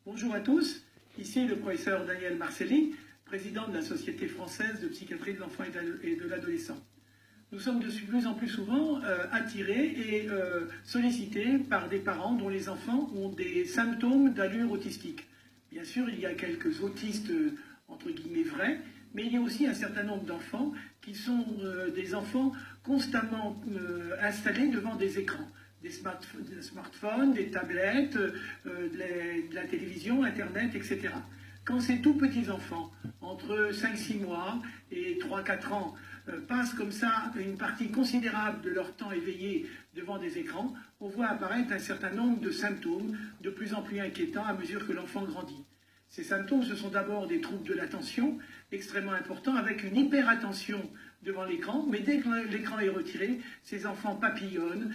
Bonjour à tous, ici le professeur Daniel Marcelli, président de la Société française de psychiatrie de l'enfant et de l'adolescent. Nous sommes de plus en plus souvent attirés et sollicités par des parents dont les enfants ont des symptômes d'allure autistique. Bien sûr, il y a quelques autistes entre guillemets vrais, mais il y a aussi un certain nombre d'enfants qui sont des enfants constamment installés devant des écrans. Des smartphones, des tablettes, de la télévision, Internet, etc. Quand ces tout petits enfants, entre 5-6 mois et 3-4 ans, passent comme ça une partie considérable de leur temps éveillé devant des écrans, on voit apparaître un certain nombre de symptômes de plus en plus inquiétants à mesure que l'enfant grandit. Ces symptômes, ce sont d'abord des troubles de l'attention, extrêmement importants, avec une hyperattention devant l'écran, mais dès que l'écran est retiré, ces enfants papillonnent,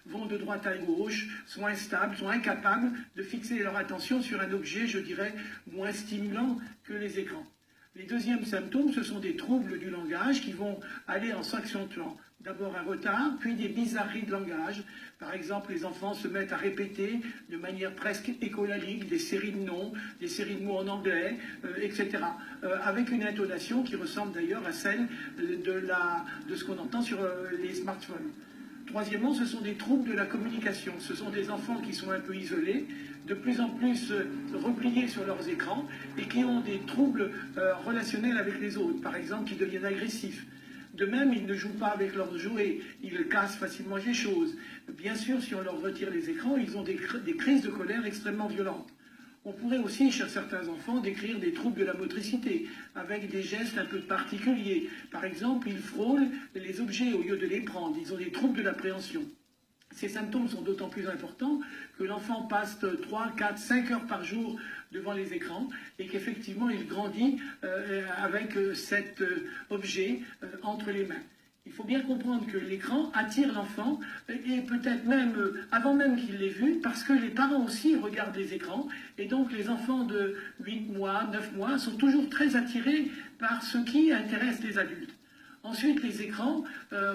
vont de droite à gauche, sont instables, sont incapables de fixer leur attention sur un objet, je dirais, moins stimulant que les écrans. Les deuxièmes symptômes, ce sont des troubles du langage qui vont aller en s'accentuant. D'abord un retard, puis des bizarreries de langage. Par exemple, les enfants se mettent à répéter de manière presque écolalique des séries de noms, des séries de mots en anglais, etc. Avec une intonation qui ressemble d'ailleurs à celle de ce qu'on entend sur les smartphones. Troisièmement, ce sont des troubles de la communication. Ce sont des enfants qui sont un peu isolés, de plus en plus repliés sur leurs écrans et qui ont des troubles relationnels avec les autres, par exemple qui deviennent agressifs. De même, ils ne jouent pas avec leurs jouets, ils cassent facilement les choses. Bien sûr, si on leur retire les écrans, ils ont des crises de colère extrêmement violentes. On pourrait aussi, chez certains enfants, décrire des troubles de la motricité, avec des gestes un peu particuliers. Par exemple, ils frôlent les objets au lieu de les prendre, ils ont des troubles de l'appréhension. Ces symptômes sont d'autant plus importants que l'enfant passe 3, 4, 5 heures par jour devant les écrans et qu'effectivement il grandit avec cet objet entre les mains. Il faut bien comprendre que l'écran attire l'enfant et peut-être même avant même qu'il l'ait vu parce que les parents aussi regardent les écrans et donc les enfants de 8 mois, 9 mois sont toujours très attirés par ce qui intéresse les adultes. Ensuite, les écrans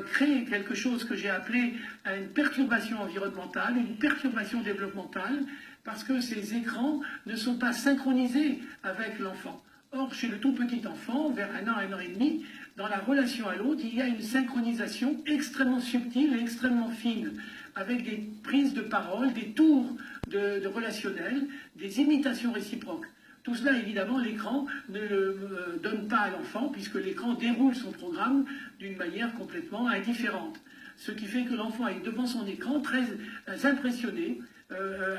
créent quelque chose que j'ai appelé une perturbation environnementale, une perturbation développementale, parce que ces écrans ne sont pas synchronisés avec l'enfant. Or, chez le tout petit enfant, vers 1 an et demi, dans la relation à l'autre, il y a une synchronisation extrêmement subtile et extrêmement fine, avec des prises de parole, des tours de relationnel, des imitations réciproques. Tout cela, évidemment, l'écran ne le donne pas à l'enfant, puisque l'écran déroule son programme d'une manière complètement indifférente. Ce qui fait que l'enfant est devant son écran très impressionné,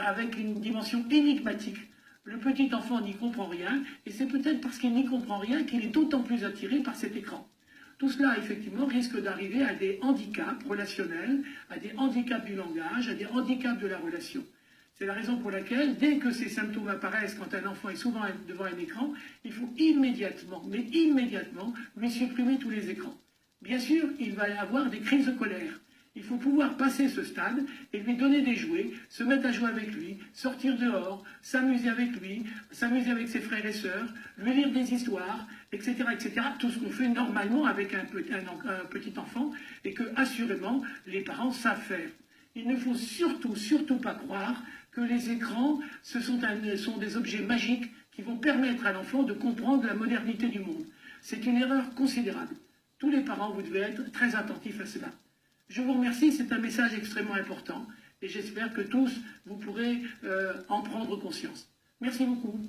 avec une dimension énigmatique. Le petit enfant n'y comprend rien, et c'est peut-être parce qu'il n'y comprend rien qu'il est d'autant plus attiré par cet écran. Tout cela, effectivement, risque d'arriver à des handicaps relationnels, à des handicaps du langage, à des handicaps de la relation. C'est la raison pour laquelle, dès que ces symptômes apparaissent quand un enfant est souvent devant un écran, il faut immédiatement, mais immédiatement, lui supprimer tous les écrans. Bien sûr, il va y avoir des crises de colère. Il faut pouvoir passer ce stade et lui donner des jouets, se mettre à jouer avec lui, sortir dehors, s'amuser avec lui, s'amuser avec ses frères et sœurs, lui lire des histoires, etc., etc. Tout ce qu'on fait normalement avec un petit enfant et que, assurément, les parents savent faire. Il ne faut surtout, surtout pas croire que les écrans sont des objets magiques qui vont permettre à l'enfant de comprendre la modernité du monde. C'est une erreur considérable. Tous les parents, vous devez être très attentifs à cela. Je vous remercie, c'est un message extrêmement important et j'espère que tous, vous pourrez en prendre conscience. Merci beaucoup.